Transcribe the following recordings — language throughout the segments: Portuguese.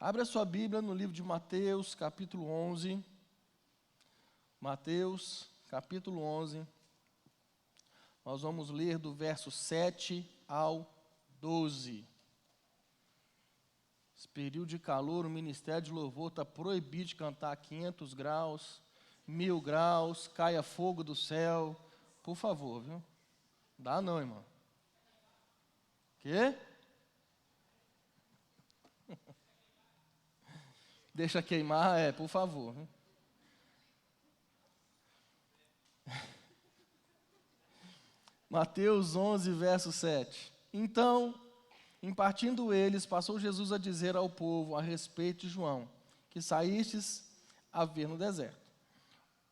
Abra sua Bíblia no livro de Mateus, capítulo 11. Mateus, capítulo 11. Nós vamos ler do verso 7 ao 12. Esse período de calor, o ministério de louvor está proibido de cantar 500 graus, 1000 graus, caia fogo do céu. Por favor, viu? Dá não, irmão. Quê? Deixa queimar, por favor. Mateus 11, verso 7. Então, em partindo eles, passou Jesus a dizer ao povo a respeito de João, que saístes a ver no deserto.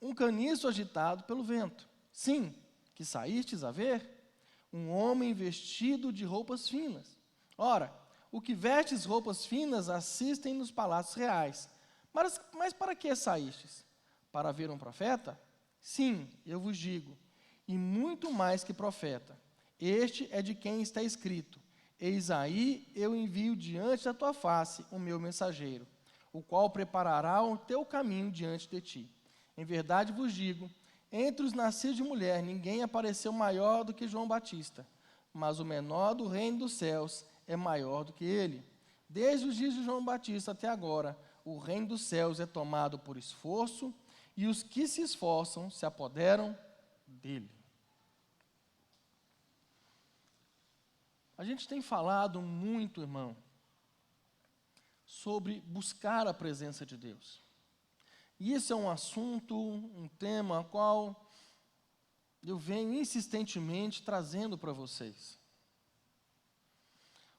Um caniço agitado pelo vento. Sim, que saístes a ver? Um homem vestido de roupas finas. Ora, o que vestes roupas finas assistem nos palácios reais. Mas para que saístes? Para ver um profeta? Sim, eu vos digo, e muito mais que profeta. Este é de quem está escrito: eis aí eu envio diante da tua face o meu mensageiro, o qual preparará o teu caminho diante de ti. Em verdade vos digo, entre os nascidos de mulher, ninguém apareceu maior do que João Batista, mas o menor do reino dos céus é maior do que ele. Desde os dias de João Batista até agora, o reino dos céus é tomado por esforço, e os que se esforçam se apoderam dele. A gente tem falado muito, irmão, sobre buscar a presença de Deus. E isso é um assunto, um tema, qual eu venho insistentemente trazendo para vocês.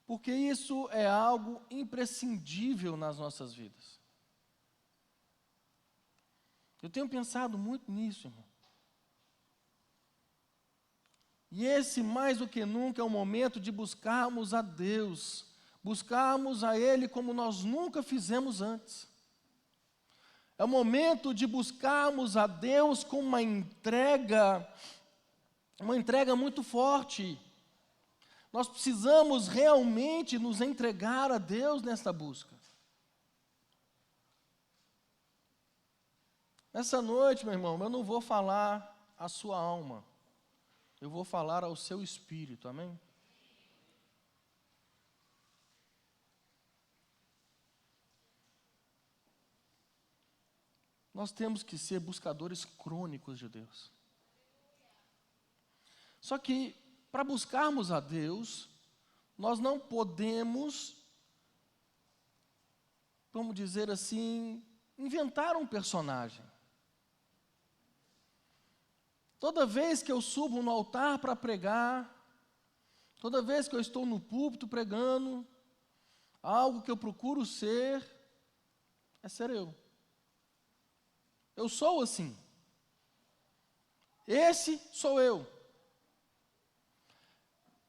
Porque isso é algo imprescindível nas nossas vidas. Eu tenho pensado muito nisso, irmão. E esse, mais do que nunca, é o momento de buscarmos a Deus, buscarmos a Ele como nós nunca fizemos antes. É o momento de buscarmos a Deus com uma entrega muito forte. Nós precisamos realmente nos entregar a Deus nesta busca. Nessa noite, meu irmão, eu não vou falar à sua alma. Eu vou falar ao seu espírito, amém? Nós temos que ser buscadores crônicos de Deus. Só que, para buscarmos a Deus, nós não podemos, vamos dizer assim, inventar um personagem. Toda vez que eu subo no altar para pregar, toda vez que eu estou no púlpito pregando, algo que eu procuro ser, é ser eu. Eu sou assim. Esse sou eu.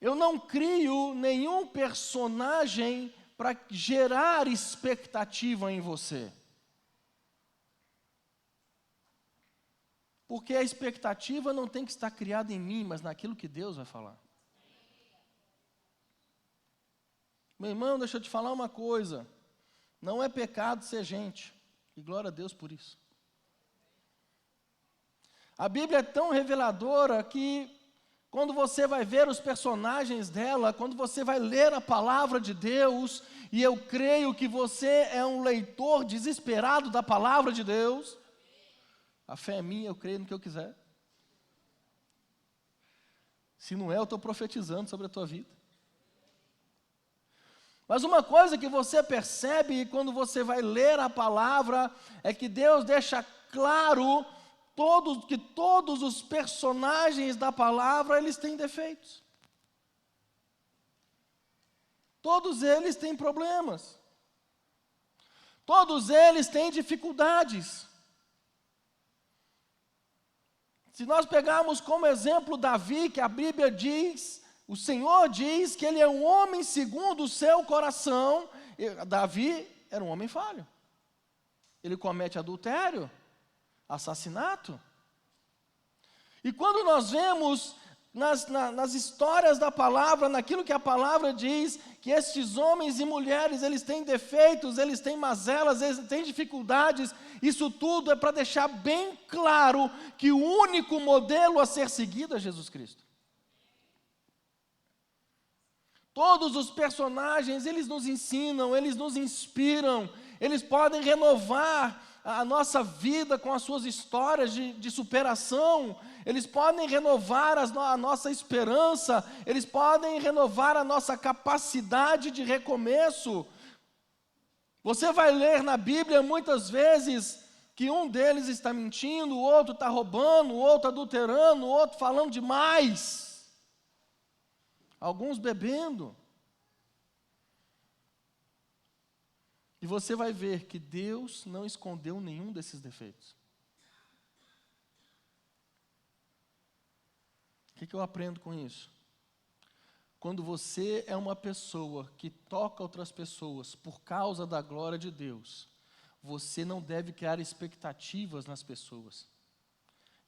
Eu não crio nenhum personagem para gerar expectativa em você. Porque a expectativa não tem que estar criada em mim, mas naquilo que Deus vai falar. Meu irmão, deixa eu te falar uma coisa. Não é pecado ser gente. E glória a Deus por isso. A Bíblia é tão reveladora que, quando você vai ver os personagens dela, quando você vai ler a palavra de Deus, e eu creio que você é um leitor desesperado da palavra de Deus, a fé é minha, eu creio no que eu quiser. Se não é, eu estou profetizando sobre a tua vida. Mas uma coisa que você percebe quando você vai ler a palavra, é que Deus deixa claro que todos os personagens da palavra, eles têm defeitos. Todos eles têm problemas. Todos eles têm dificuldades. Se nós pegarmos como exemplo Davi, que a Bíblia diz, o Senhor diz que ele é um homem segundo o seu coração. Davi era um homem falho. Ele comete adultério, assassinato. E quando nós vemos nas histórias da palavra, naquilo que a palavra diz, que estes homens e mulheres, eles têm defeitos, eles têm mazelas, eles têm dificuldades, isso tudo é para deixar bem claro que o único modelo a ser seguido é Jesus Cristo. Todos os personagens, eles nos ensinam, eles nos inspiram, eles podem renovar a nossa vida com as suas histórias de superação, eles podem renovar a nossa esperança, eles podem renovar a nossa capacidade de recomeço. Você vai ler na Bíblia muitas vezes que um deles está mentindo, o outro está roubando, o outro adulterando, o outro falando demais, alguns bebendo. E você vai ver que Deus não escondeu nenhum desses defeitos. O que eu aprendo com isso? Quando você é uma pessoa que toca outras pessoas por causa da glória de Deus, você não deve criar expectativas nas pessoas.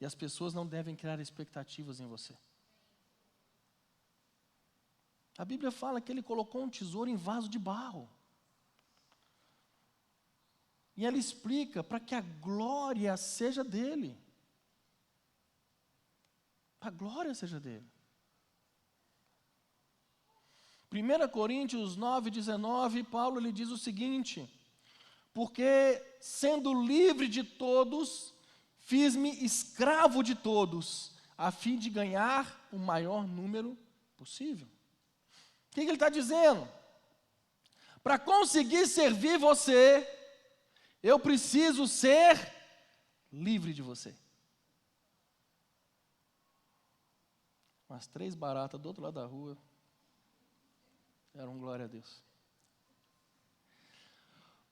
E as pessoas não devem criar expectativas em você. A Bíblia fala que ele colocou um tesouro em vaso de barro. E ela explica para que a glória seja dele. A glória seja dele. 1 Coríntios 9:19, Paulo lhe diz o seguinte: porque sendo livre de todos, fiz-me escravo de todos, a fim de ganhar o maior número possível. O que ele está dizendo? Para conseguir servir você, eu preciso ser livre de você. Umas 3 baratas do outro lado da rua, era um glória a Deus.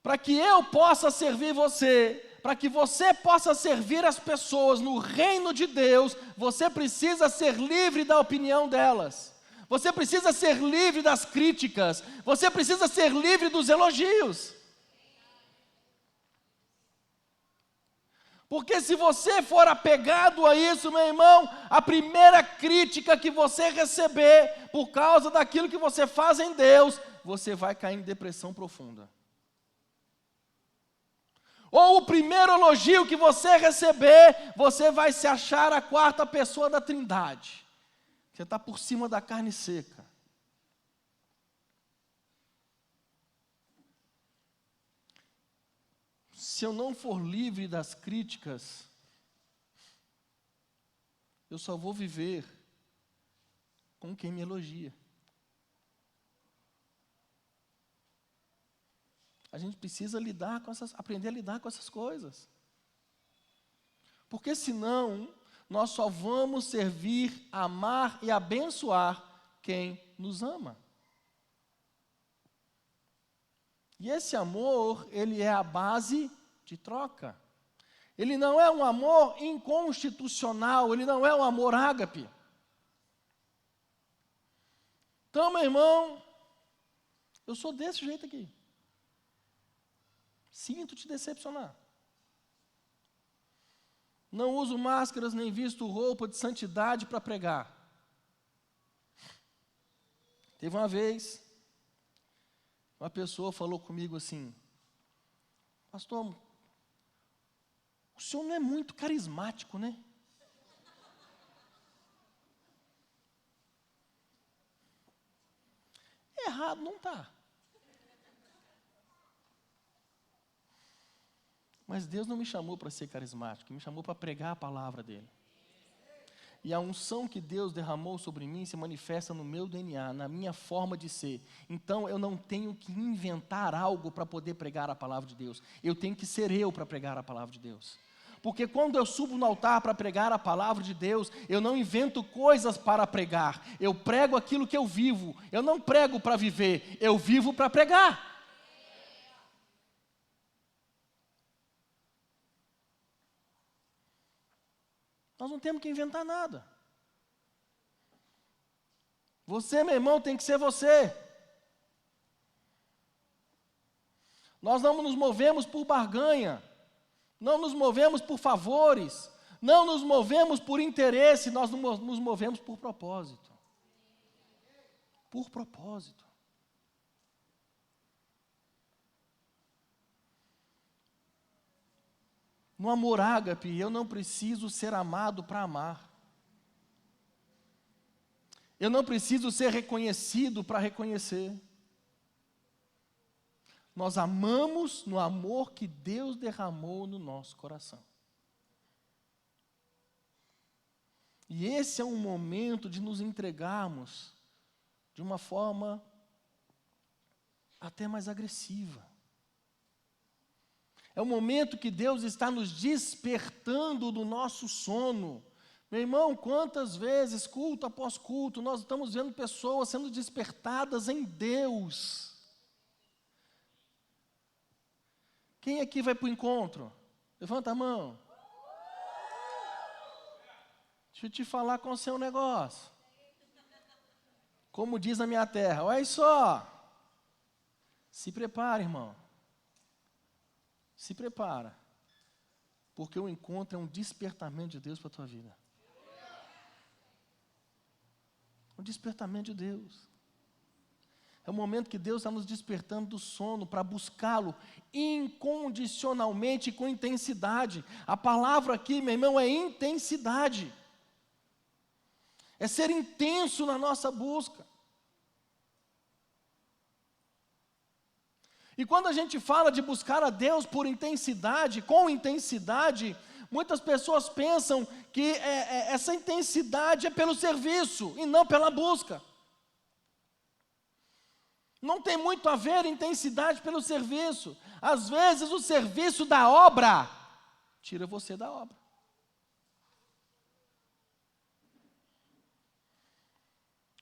Para que eu possa servir você, para que você possa servir as pessoas no reino de Deus, você precisa ser livre da opinião delas. Você precisa ser livre das críticas. Você precisa ser livre dos elogios. Porque se você for apegado a isso, meu irmão, a primeira crítica que você receber por causa daquilo que você faz em Deus, você vai cair em depressão profunda. Ou o primeiro elogio que você receber, você vai se achar a 4ª pessoa da Trindade. Você está por cima da carne seca. Se eu não for livre das críticas, eu só vou viver com quem me elogia. A gente precisa aprender a lidar com essas coisas. Porque senão, nós só vamos servir, amar e abençoar quem nos ama. E esse amor, ele é a base de troca. Ele não é um amor inconstitucional, ele não é um amor ágape. Então, meu irmão, eu sou desse jeito aqui. Sinto te decepcionar. Não uso máscaras nem visto roupa de santidade para pregar. Teve uma vez, uma pessoa falou comigo assim: pastor, o senhor não é muito carismático, né? Errado não está. Mas Deus não me chamou para ser carismático, me chamou para pregar a palavra dele. E a unção que Deus derramou sobre mim se manifesta no meu DNA, na minha forma de ser. Então eu não tenho que inventar algo para poder pregar a palavra de Deus. Eu tenho que ser eu para pregar a palavra de Deus. Porque quando eu subo no altar para pregar a palavra de Deus, eu não invento coisas para pregar. Eu prego aquilo que eu vivo. Eu não prego para viver, eu vivo para pregar. Nós não temos que inventar nada. Você, meu irmão, tem que ser você. Nós não nos movemos por barganha, não nos movemos por favores, não nos movemos por interesse, nós nos movemos por propósito. Por propósito. No amor ágape, eu não preciso ser amado para amar. Eu não preciso ser reconhecido para reconhecer. Nós amamos no amor que Deus derramou no nosso coração. E esse é um momento de nos entregarmos de uma forma até mais agressiva. É o momento que Deus está nos despertando do nosso sono. Meu irmão, quantas vezes, culto após culto, nós estamos vendo pessoas sendo despertadas em Deus. Quem aqui vai para o encontro? Levanta a mão. Deixa eu te falar com o seu negócio. Como diz a minha terra, olha só. Se prepara, irmão. Se prepara. Porque o encontro é um despertamento de Deus para a tua vida. Um despertamento de Deus. É o momento que Deus está nos despertando do sono para buscá-lo incondicionalmente e com intensidade. A palavra aqui, meu irmão, é intensidade. É ser intenso na nossa busca. E quando a gente fala de buscar a Deus por intensidade, com intensidade, muitas pessoas pensam que essa intensidade é pelo serviço e não pela busca. Não tem muito a ver intensidade pelo serviço. Às vezes o serviço da obra tira você da obra.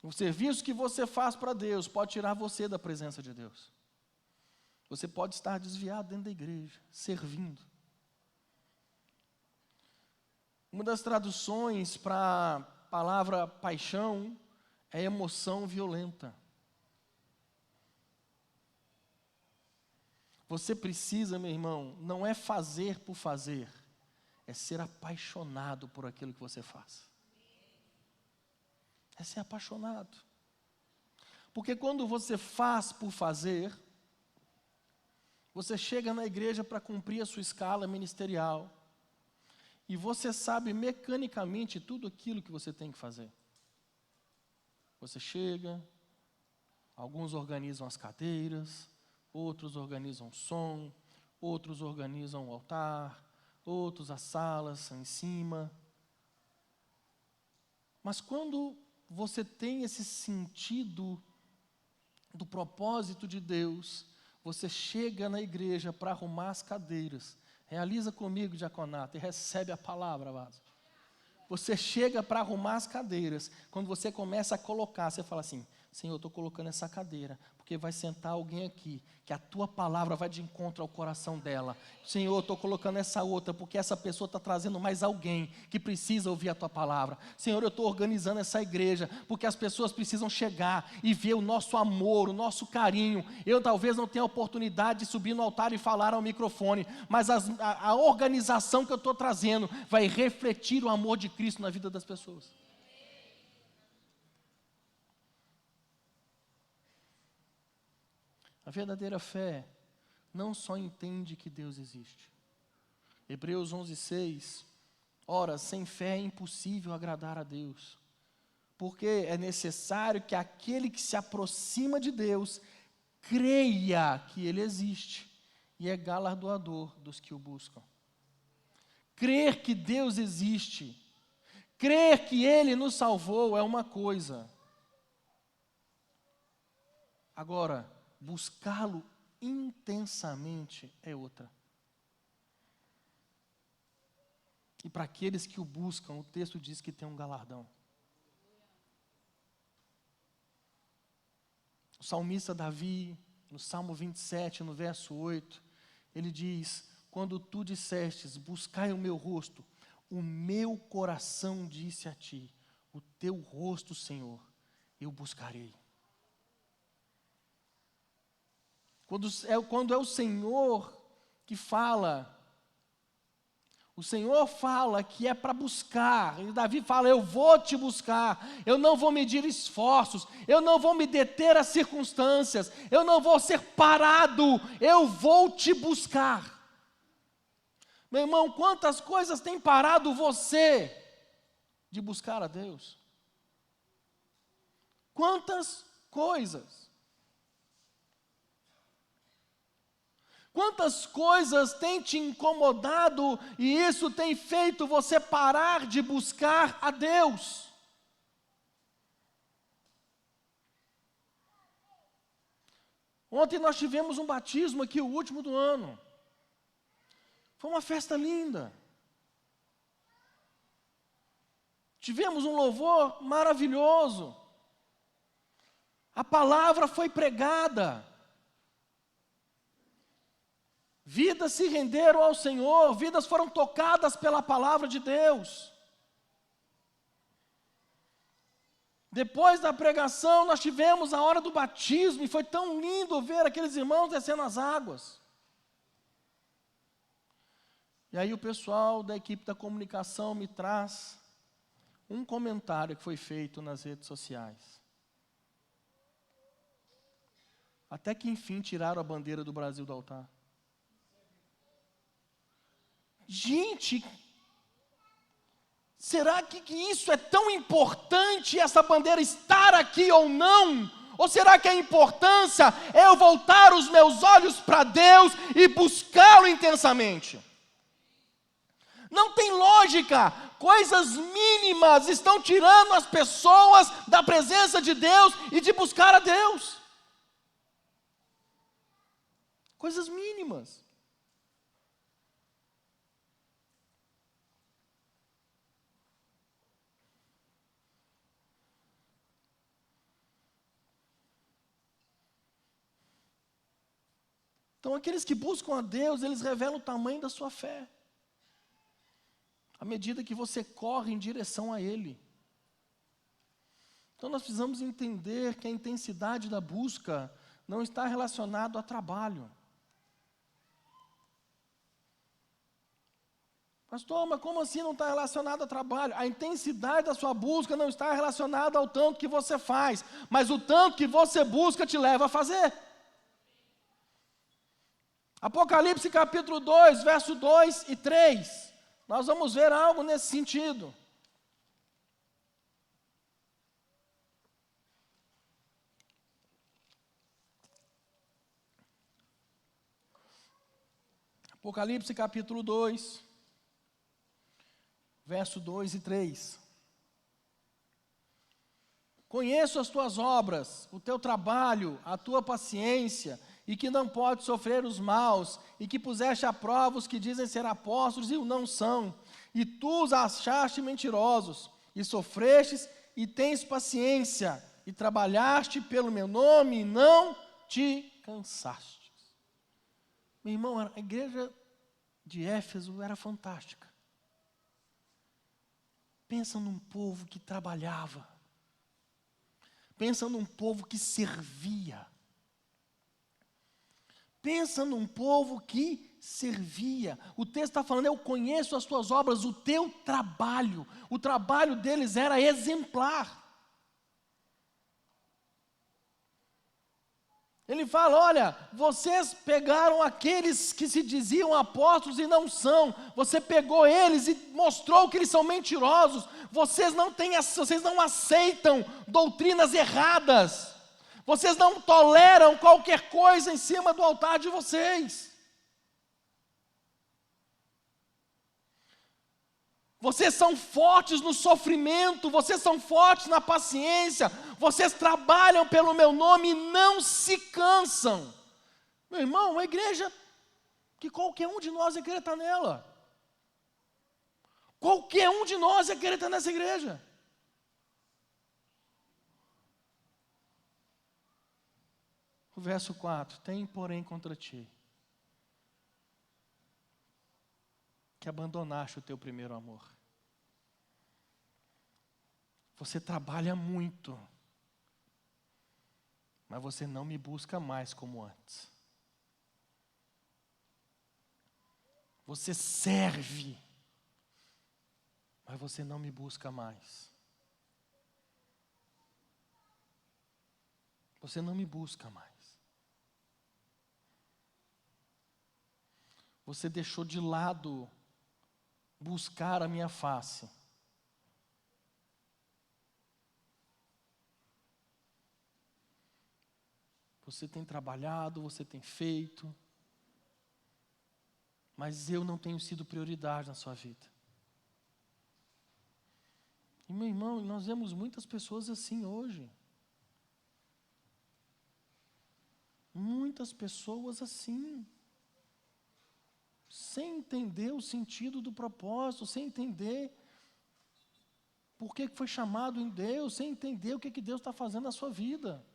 O serviço que você faz para Deus pode tirar você da presença de Deus. Você pode estar desviado dentro da igreja, servindo. Uma das traduções para a palavra paixão é emoção violenta. Você precisa, meu irmão, não é fazer por fazer, é ser apaixonado por aquilo que você faz. É ser apaixonado. Porque quando você faz por fazer, você chega na igreja para cumprir a sua escala ministerial, e você sabe mecanicamente tudo aquilo que você tem que fazer. Você chega, alguns organizam as cadeiras, outros organizam o som, outros organizam o altar, outros as salas em cima. Mas quando você tem esse sentido do propósito de Deus, você chega na igreja para arrumar as cadeiras. Realiza comigo, diaconato, e recebe a palavra, vaso. Você chega para arrumar as cadeiras. Quando você começa a colocar, você fala assim: Senhor, eu estou colocando essa cadeira, porque vai sentar alguém aqui, que a tua palavra vai de encontro ao coração dela. Senhor, eu estou colocando essa outra, porque essa pessoa está trazendo mais alguém que precisa ouvir a tua palavra. Senhor, eu estou organizando essa igreja, porque as pessoas precisam chegar e ver o nosso amor, o nosso carinho. Eu talvez não tenha a oportunidade de subir no altar e falar ao microfone, mas a organização que eu estou trazendo vai refletir o amor de Cristo na vida das pessoas. A verdadeira fé não só entende que Deus existe. Hebreus 11:6, ora, sem fé é impossível agradar a Deus, porque é necessário que aquele que se aproxima de Deus creia que Ele existe e é galardoador dos que o buscam. Crer que Deus existe, crer que Ele nos salvou é uma coisa. Agora, buscá-lo intensamente é outra. E para aqueles que o buscam, o texto diz que tem um galardão. O salmista Davi, no Salmo 27, no verso 8, ele diz: quando tu dissestes, buscai o meu rosto, o meu coração disse a ti, o teu rosto, Senhor, eu buscarei. Quando é o Senhor que fala, O Senhor fala que é para buscar, e Davi fala, eu vou te buscar, eu não vou medir esforços, eu não vou me deter às circunstâncias, eu não vou ser parado, eu vou te buscar. Meu irmão, quantas coisas tem parado você de buscar a Deus? Quantas coisas? Quantas coisas tem te incomodado e isso tem feito você parar de buscar a Deus? Ontem nós tivemos um batismo aqui, o último do ano. Foi uma festa linda. Tivemos um louvor maravilhoso. A palavra foi pregada. Vidas se renderam ao Senhor, vidas foram tocadas pela palavra de Deus. Depois da pregação, nós tivemos a hora do batismo, e foi tão lindo ver aqueles irmãos descendo as águas. E aí o pessoal da equipe da comunicação me traz um comentário que foi feito nas redes sociais. Até que enfim tiraram a bandeira do Brasil do altar. Gente, será que isso é tão importante, essa bandeira estar aqui ou não? Ou será que a importância é eu voltar os meus olhos para Deus e buscá-lo intensamente? Não tem lógica, coisas mínimas estão tirando as pessoas da presença de Deus e de buscar a Deus. Coisas mínimas. Então, aqueles que buscam a Deus, eles revelam o tamanho da sua fé. À medida que você corre em direção a Ele. Então, nós precisamos entender que a intensidade da busca não está relacionada a trabalho. Pastor, mas como assim não está relacionado a trabalho? A intensidade da sua busca não está relacionada ao tanto que você faz, mas o tanto que você busca te leva a fazer. Apocalipse capítulo 2, verso 2 e 3. Nós vamos ver algo nesse sentido. Apocalipse capítulo 2, verso 2 e 3. Conheço as tuas obras, o teu trabalho, a tua paciência, e que não pode sofrer os maus, e que puseste à prova os que dizem ser apóstolos e o não são, e tu os achaste mentirosos, e sofrestes e tens paciência, e trabalhaste pelo meu nome e não te cansaste. Meu irmão, a igreja de Éfeso era fantástica. Pensa num povo que trabalhava. Pensa num povo que servia. Pensa num povo que servia. O texto está falando, eu conheço as tuas obras, o teu trabalho. O trabalho deles era exemplar. Ele fala, olha, vocês pegaram aqueles que se diziam apóstolos e não são. Você pegou eles e mostrou que eles são mentirosos. Vocês não aceitam doutrinas erradas. Vocês não toleram qualquer coisa em cima do altar de vocês. Vocês são fortes no sofrimento, vocês são fortes na paciência, vocês trabalham pelo meu nome e não se cansam. Meu irmão, uma igreja que qualquer um de nós ia querer estar nela. Qualquer um de nós ia querer estar nessa igreja. O verso 4, tem porém contra ti, que abandonaste o teu primeiro amor. Você trabalha muito, mas você não me busca mais como antes. Você serve, mas você não me busca mais. Você não me busca mais. Você deixou de lado buscar a minha face. Você tem trabalhado, você tem feito, mas eu não tenho sido prioridade na sua vida. E meu irmão, nós vemos muitas pessoas assim hoje. Muitas pessoas assim. Sem entender o sentido do propósito, sem entender por que foi chamado em Deus, sem entender o que Deus está fazendo na sua vida.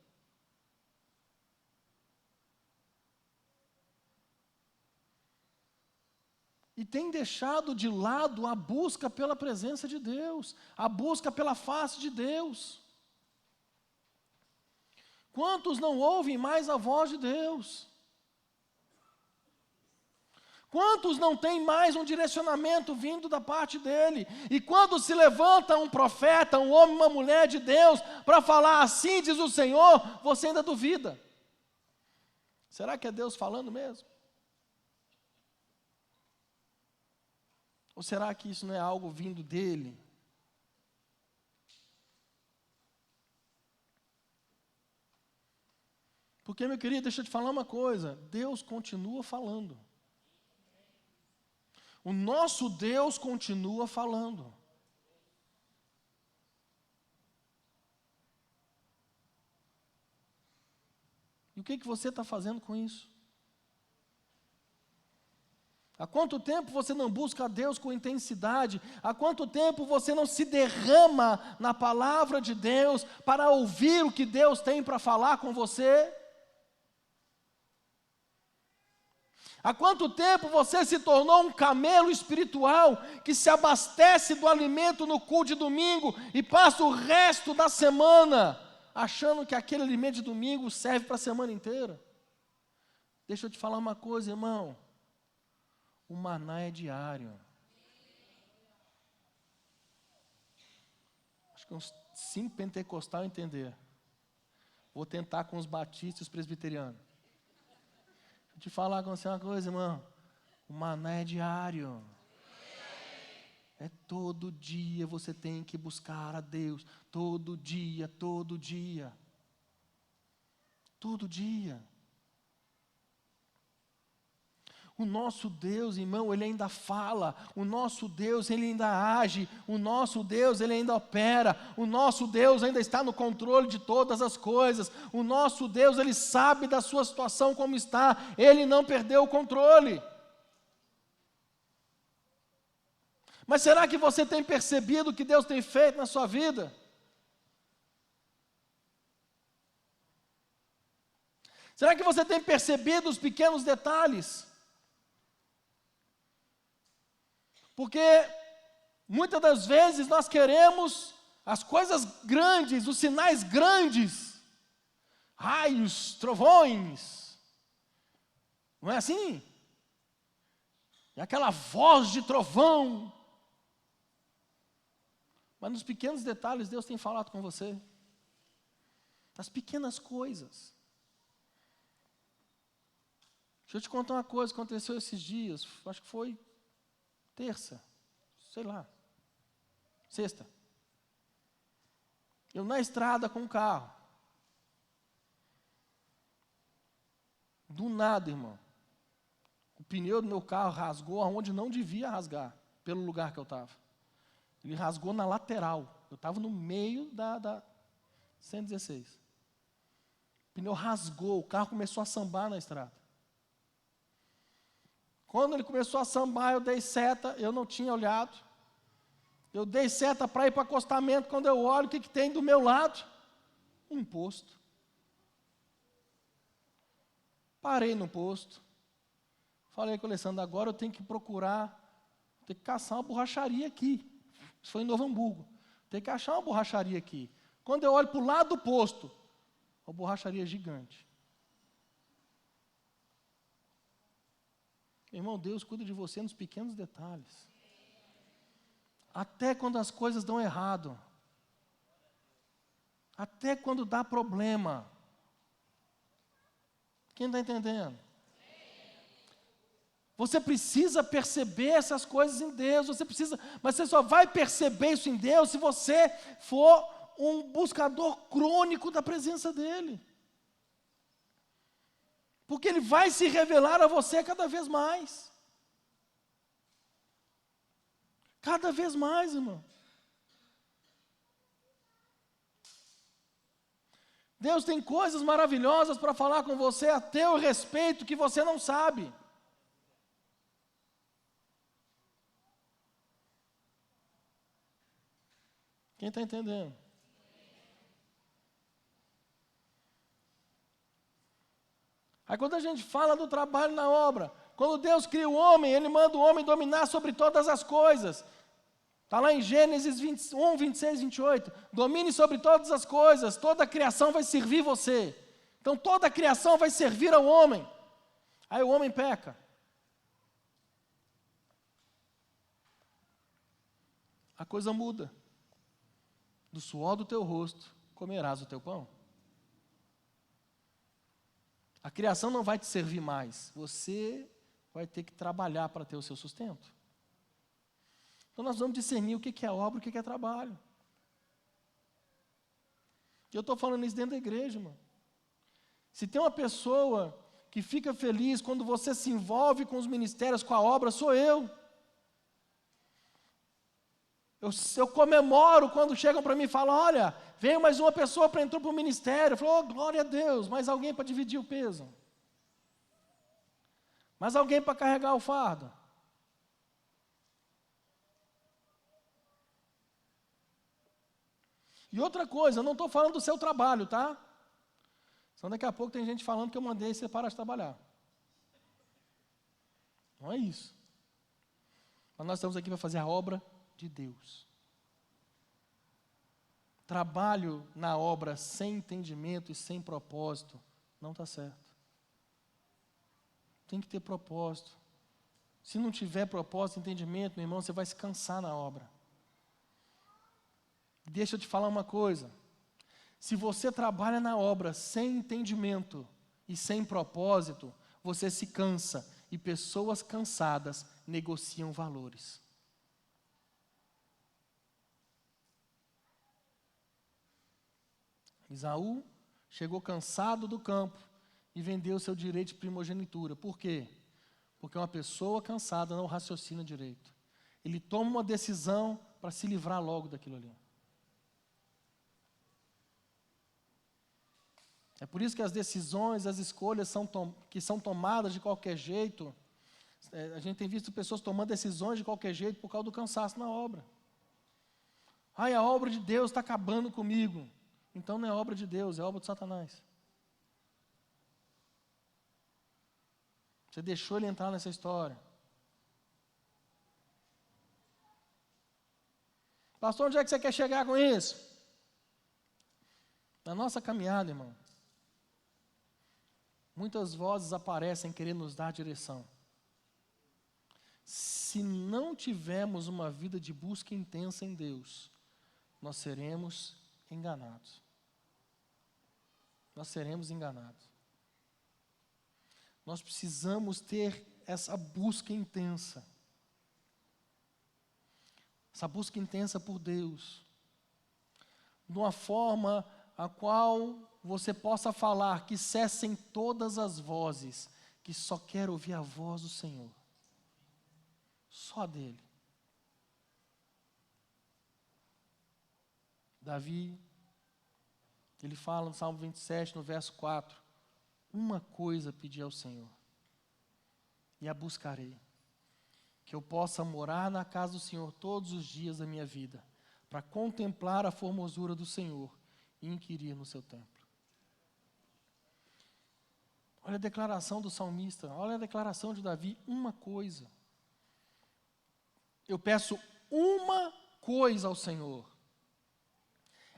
E tem deixado de lado a busca pela presença de Deus, a busca pela face de Deus. Quantos não ouvem mais a voz de Deus? Quantos não têm mais um direcionamento vindo da parte dEle? E quando se levanta um profeta, um homem, uma mulher de Deus, para falar assim diz o Senhor, você ainda duvida. Será que é Deus falando mesmo? Ou será que isso não é algo vindo dEle? Porque, meu querido, deixa eu te falar uma coisa, Deus continua falando. O nosso Deus continua falando. E o que você está fazendo com isso? Há quanto tempo você não busca a Deus com intensidade? Há quanto tempo você não se derrama na palavra de Deus para ouvir o que Deus tem para falar com você? Há quanto tempo você se tornou um camelo espiritual que se abastece do alimento no culto de domingo e passa o resto da semana achando que aquele alimento de domingo serve para a semana inteira? Deixa eu te falar uma coisa, irmão. O maná é diário. Acho que uns 5 pentecostais entender. Vou tentar com os batistas e os presbiterianos. Deixa eu te falar com você uma coisa, irmão. O maná é diário. É todo dia você tem que buscar a Deus. Todo dia, todo dia. Todo dia. O nosso Deus, irmão, Ele ainda fala, o nosso Deus, Ele ainda age, o nosso Deus, Ele ainda opera, o nosso Deus ainda está no controle de todas as coisas, o nosso Deus, Ele sabe da sua situação como está, Ele não perdeu o controle. Mas será que você tem percebido o que Deus tem feito na sua vida? Será que você tem percebido os pequenos detalhes? Porque muitas das vezes nós queremos as coisas grandes, os sinais grandes, raios, trovões, não é assim? E aquela voz de trovão. Mas nos pequenos detalhes Deus tem falado com você, nas pequenas coisas. Deixa eu te contar uma coisa que aconteceu esses dias, acho que foi terça, sei lá, sexta. Eu na estrada com o carro. Do nada, irmão. O pneu do meu carro rasgou aonde não devia rasgar, pelo lugar que eu estava. Ele rasgou na lateral. Eu estava no meio da 116. O pneu rasgou, o carro começou a sambar na estrada. Quando ele começou a sambar, eu dei seta, eu não tinha olhado. Eu dei seta para ir para o acostamento, quando eu olho, o que tem do meu lado? Um posto. Parei no posto. Falei com o Alessandro, agora eu tenho que procurar, tenho que caçar uma borracharia aqui. Isso foi em Novo Hamburgo. Tem que achar uma borracharia aqui. Quando eu olho para o lado do posto, uma borracharia gigante. Irmão, Deus cuida de você nos pequenos detalhes. até quando as coisas dão errado, até quando dá problema. Quem está entendendo? Você precisa perceber essas coisas em Deus, mas você só vai perceber isso em Deus se você for um buscador crônico da presença dEle. Porque Ele vai se revelar a você cada vez mais. Cada vez mais, irmão. Deus tem coisas maravilhosas para falar com você a teu respeito que você não sabe. Quem está entendendo? Aí quando a gente fala do trabalho na obra, quando Deus cria o homem, Ele manda o homem dominar sobre todas as coisas. Está lá em Gênesis 21, 26, 28. Domine sobre todas as coisas, toda a criação vai servir você. Então toda a criação vai servir ao homem. Aí o homem peca. A coisa muda. Do suor do teu rosto comerás o teu pão. A criação não vai te servir mais. Você vai ter que trabalhar para ter o seu sustento. Então nós vamos discernir o que é obra e o que é trabalho. E eu estou falando isso dentro da igreja, irmão. Se tem uma pessoa que fica feliz quando você se envolve com os ministérios, com a obra, sou eu. Eu comemoro quando chegam para mim e falam, olha, veio mais uma pessoa para entrar para o ministério. Eu falo, oh, glória a Deus, mais alguém para dividir o peso. Mais alguém para carregar o fardo. E outra coisa, eu não estou falando do seu trabalho, tá? Senão daqui a pouco tem gente falando que eu mandei você parar de trabalhar. Não é isso. Mas nós estamos aqui para fazer a obra de Deus. Trabalho na obra sem entendimento e sem propósito não está certo. Tem que ter propósito. Se não tiver propósito, entendimento, meu irmão, você vai se cansar na obra. Deixa eu te falar uma coisa. Se você trabalha na obra sem entendimento e sem propósito, você se cansa e pessoas cansadas negociam valores. Esaú chegou cansado do campo e vendeu seu direito de primogenitura. Por quê? Porque uma pessoa cansada não raciocina direito. Ele toma uma decisão para se livrar logo daquilo ali. É por isso que as decisões, as escolhas que são tomadas de qualquer jeito, a gente tem visto pessoas tomando decisões de qualquer jeito por causa do cansaço na obra. Ai, a obra de Deus está acabando comigo. Então não é obra de Deus, é obra de Satanás. Você deixou ele entrar nessa história. Pastor, onde é que você quer chegar com isso? Na nossa caminhada, irmão, muitas vozes aparecem querendo nos dar direção. Se não tivermos uma vida de busca intensa em Deus, nós seremos enganados. Nós seremos enganados. Nós precisamos ter essa busca intensa. Essa busca intensa por Deus. De uma forma a qual você possa falar que cessem todas as vozes, que só quer ouvir a voz do Senhor. Só dele. Davi, ele fala no Salmo 27, no verso 4, uma coisa pedi ao Senhor, e a buscarei, que eu possa morar na casa do Senhor todos os dias da minha vida, para contemplar a formosura do Senhor e inquirir no seu templo. Olha a declaração do salmista, olha a declaração de Davi, uma coisa. Eu peço uma coisa ao Senhor.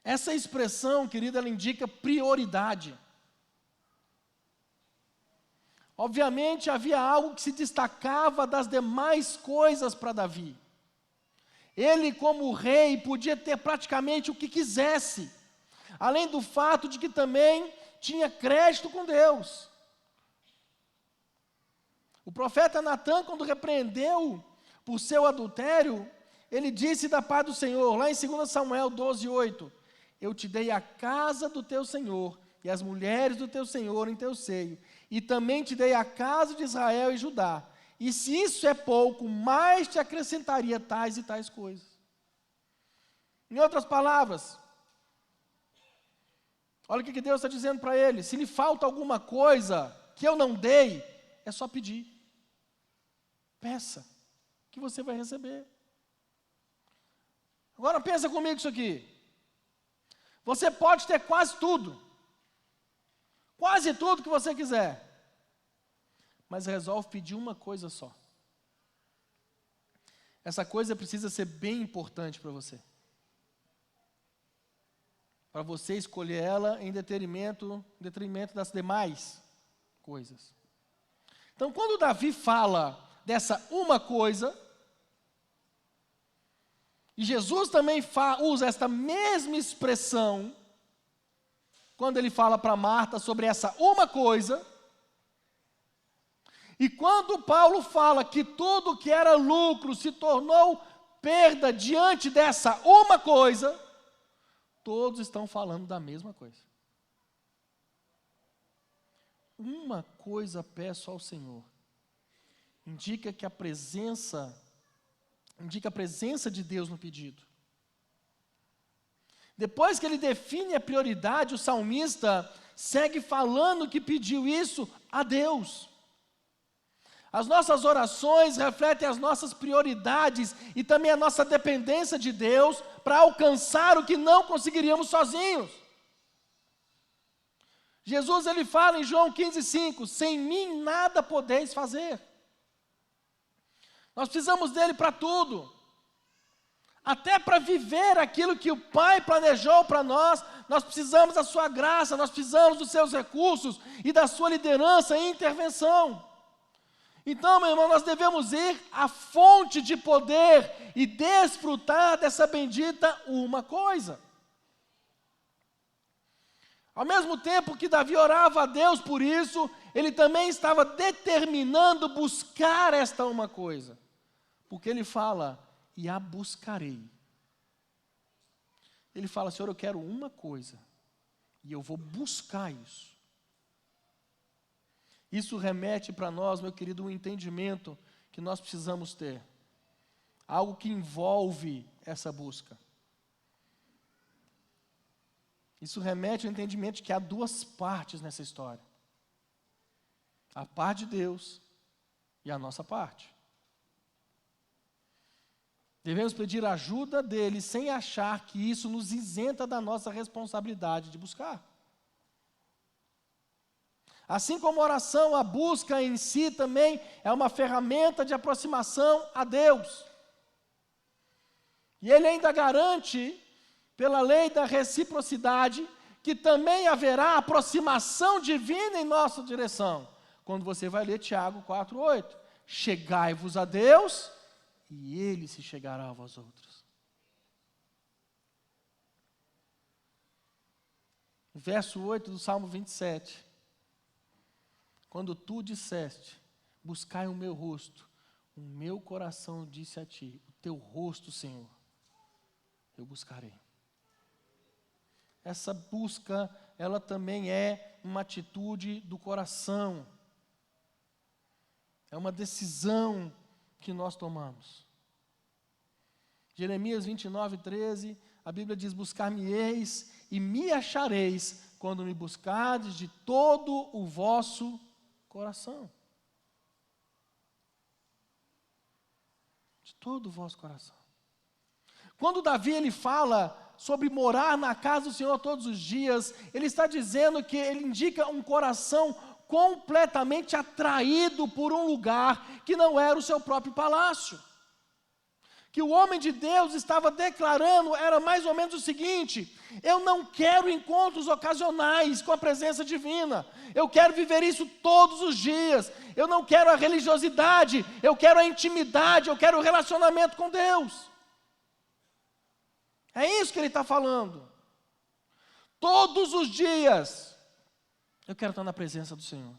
Essa expressão, querida, ela indica prioridade. Obviamente havia algo que se destacava das demais coisas para Davi. Ele, como rei, podia ter praticamente o que quisesse, além do fato de que também tinha crédito com Deus. O profeta Natã, quando repreendeu por seu adultério, ele disse da paz do Senhor, lá em 2 Samuel 12:8, eu te dei a casa do teu Senhor, e as mulheres do teu Senhor em teu seio, e também te dei a casa de Israel e Judá, e se isso é pouco, mais te acrescentaria tais e tais coisas. Em outras palavras, olha o que Deus está dizendo para ele, se lhe falta alguma coisa que eu não dei, é só pedir. Peça, que você vai receber. Agora pensa comigo isso aqui. Você pode ter quase tudo que você quiser, mas resolve pedir uma coisa só. Essa coisa precisa ser bem importante para você escolher ela em detrimento das demais coisas. Então, quando Davi fala dessa uma coisa, e Jesus também usa esta mesma expressão, quando ele fala para Marta sobre essa uma coisa, e quando Paulo fala que tudo que era lucro se tornou perda diante dessa uma coisa, todos estão falando da mesma coisa. Uma coisa peço ao Senhor, indica a presença de Deus no pedido. Depois que ele define a prioridade, o salmista segue falando que pediu isso a Deus. As nossas orações refletem as nossas prioridades e também a nossa dependência de Deus para alcançar o que não conseguiríamos sozinhos. Jesus, ele fala em João 15:5, sem mim nada podeis fazer. Nós precisamos dele para tudo. Até para viver aquilo que o Pai planejou para nós, nós precisamos da sua graça, nós precisamos dos seus recursos e da sua liderança e intervenção. Então, meu irmão, nós devemos ir à fonte de poder e desfrutar dessa bendita uma coisa. Ao mesmo tempo que Davi orava a Deus por isso, ele também estava determinando buscar esta uma coisa. Porque ele fala, e a buscarei. Ele fala, Senhor, eu quero uma coisa, e eu vou buscar isso. Isso remete para nós, meu querido, um entendimento que nós precisamos ter. Algo que envolve essa busca. Isso remete ao entendimento de que há duas partes nessa história. A parte de Deus e a nossa parte. Devemos pedir ajuda dele sem achar que isso nos isenta da nossa responsabilidade de buscar. Assim como a oração, a busca em si também é uma ferramenta de aproximação a Deus. E ele ainda garante, pela lei da reciprocidade, que também haverá aproximação divina em nossa direção. Quando você vai ler Tiago 4:8, chegai-vos a Deus, e Ele se chegará a vós outros. Verso 8 do Salmo 27. Quando tu disseste, buscai o meu rosto, o meu coração disse a ti, o teu rosto, Senhor, eu buscarei. Essa busca, ela também é uma atitude do coração. É uma decisão que nós tomamos. Jeremias 29:13, a Bíblia diz, buscar-me-eis e me achareis, quando me buscardes de todo o vosso coração. De todo o vosso coração. Quando Davi ele fala sobre morar na casa do Senhor todos os dias, ele está dizendo que ele indica um coração completamente atraído por um lugar que não era o seu próprio palácio. Que o homem de Deus estava declarando era mais ou menos o seguinte: eu não quero encontros ocasionais com a presença divina, eu quero viver isso todos os dias, eu não quero a religiosidade, eu quero a intimidade, eu quero o relacionamento com Deus. É isso que ele está falando. Todos os dias eu quero estar na presença do Senhor.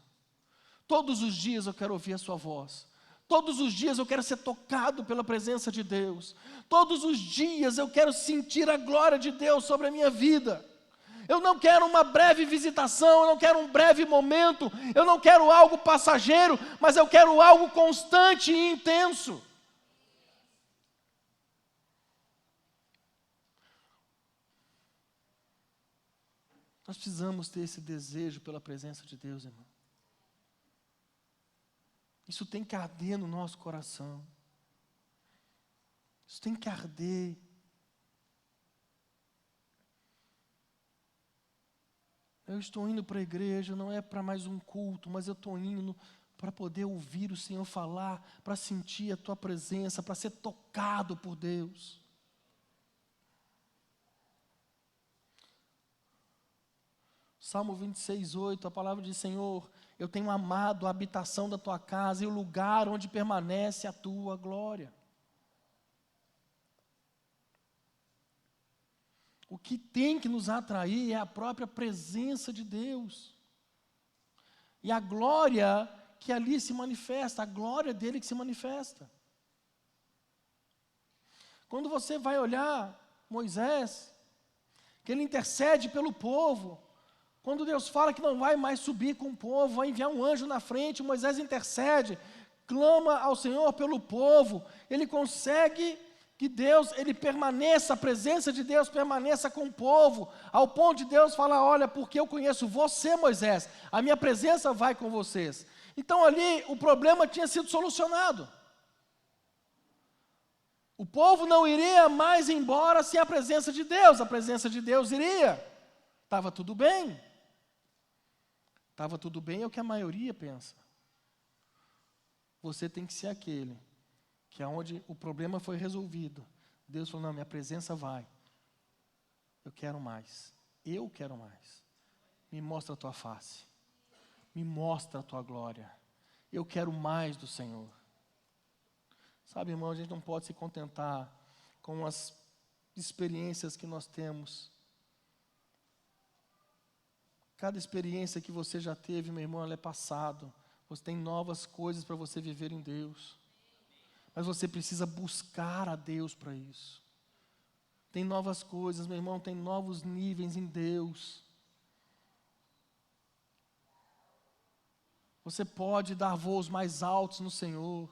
Todos os dias eu quero ouvir a sua voz. Todos os dias eu quero ser tocado pela presença de Deus. Todos os dias eu quero sentir a glória de Deus sobre a minha vida. Eu não quero uma breve visitação, eu não quero um breve momento, eu não quero algo passageiro, mas eu quero algo constante e intenso. Nós precisamos ter esse desejo pela presença de Deus, irmão. Isso tem que arder no nosso coração. Isso tem que arder. Eu estou indo para a igreja, não é para mais um culto, mas eu estou indo para poder ouvir o Senhor falar, para sentir a Tua presença, para ser tocado por Deus. Salmo 26:8, a palavra diz: Senhor, eu tenho amado a habitação da Tua casa e o lugar onde permanece a Tua glória. O que tem que nos atrair é a própria presença de Deus. E a glória que ali se manifesta, a glória dele que se manifesta. Quando você vai olhar Moisés, que ele intercede pelo povo, quando Deus fala que não vai mais subir com o povo, vai enviar um anjo na frente, Moisés intercede, clama ao Senhor pelo povo, ele consegue que Deus, ele permaneça, a presença de Deus permaneça com o povo, ao ponto de Deus falar: olha, porque eu conheço você, Moisés, a minha presença vai com vocês. Então ali o problema tinha sido solucionado. O povo não iria mais embora sem a presença de Deus iria. Estava tudo bem. Estava tudo bem é o que a maioria pensa. Você tem que ser aquele que aonde o problema foi resolvido, Deus falou: não, minha presença vai. Eu quero mais. Eu quero mais. Me mostra a tua face. Me mostra a tua glória. Eu quero mais do Senhor. Sabe, irmão, a gente não pode se contentar com as experiências que nós temos. Cada experiência que você já teve, meu irmão, ela é passado. Você tem novas coisas para você viver em Deus. Mas você precisa buscar a Deus para isso. Tem novas coisas, meu irmão, tem novos níveis em Deus. Você pode dar voos mais altos no Senhor.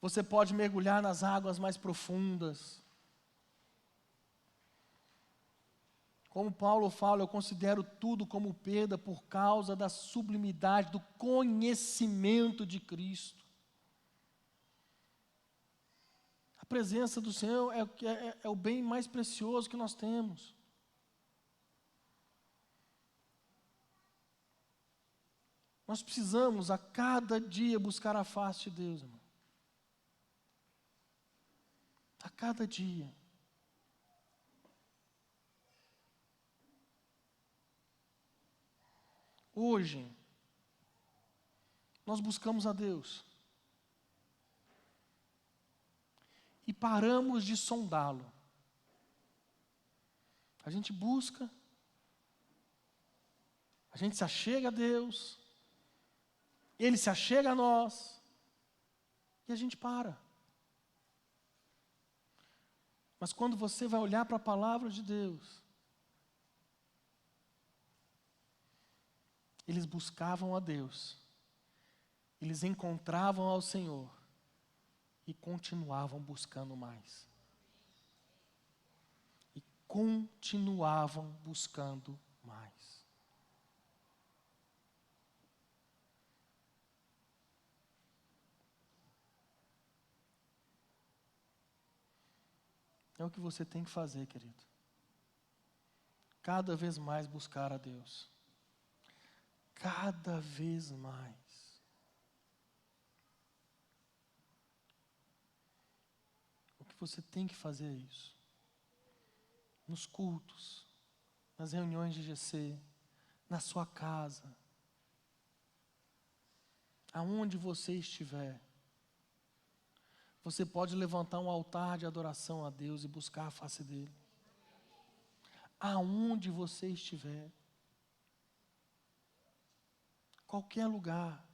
Você pode mergulhar nas águas mais profundas. Como Paulo fala, eu considero tudo como perda por causa da sublimidade, do conhecimento de Cristo. A presença do Senhor é o bem mais precioso que nós temos. Nós precisamos a cada dia buscar a face de Deus, irmão. A cada dia. Hoje, nós buscamos a Deus. E paramos de sondá-lo. A gente busca, a gente se achega a Deus, Ele se achega a nós, e a gente para. Mas quando você vai olhar para a palavra de Deus, eles buscavam a Deus, eles encontravam ao Senhor, e continuavam buscando mais. E continuavam buscando mais. É o que você tem que fazer, querido. Cada vez mais buscar a Deus. Cada vez mais. Você tem que fazer isso. Nos cultos, nas reuniões de GC, na sua casa, aonde você estiver, você pode levantar um altar de adoração a Deus e buscar a face dEle. aonde você estiver. Qualquer lugar.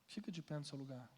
Fica de pé no seu lugar.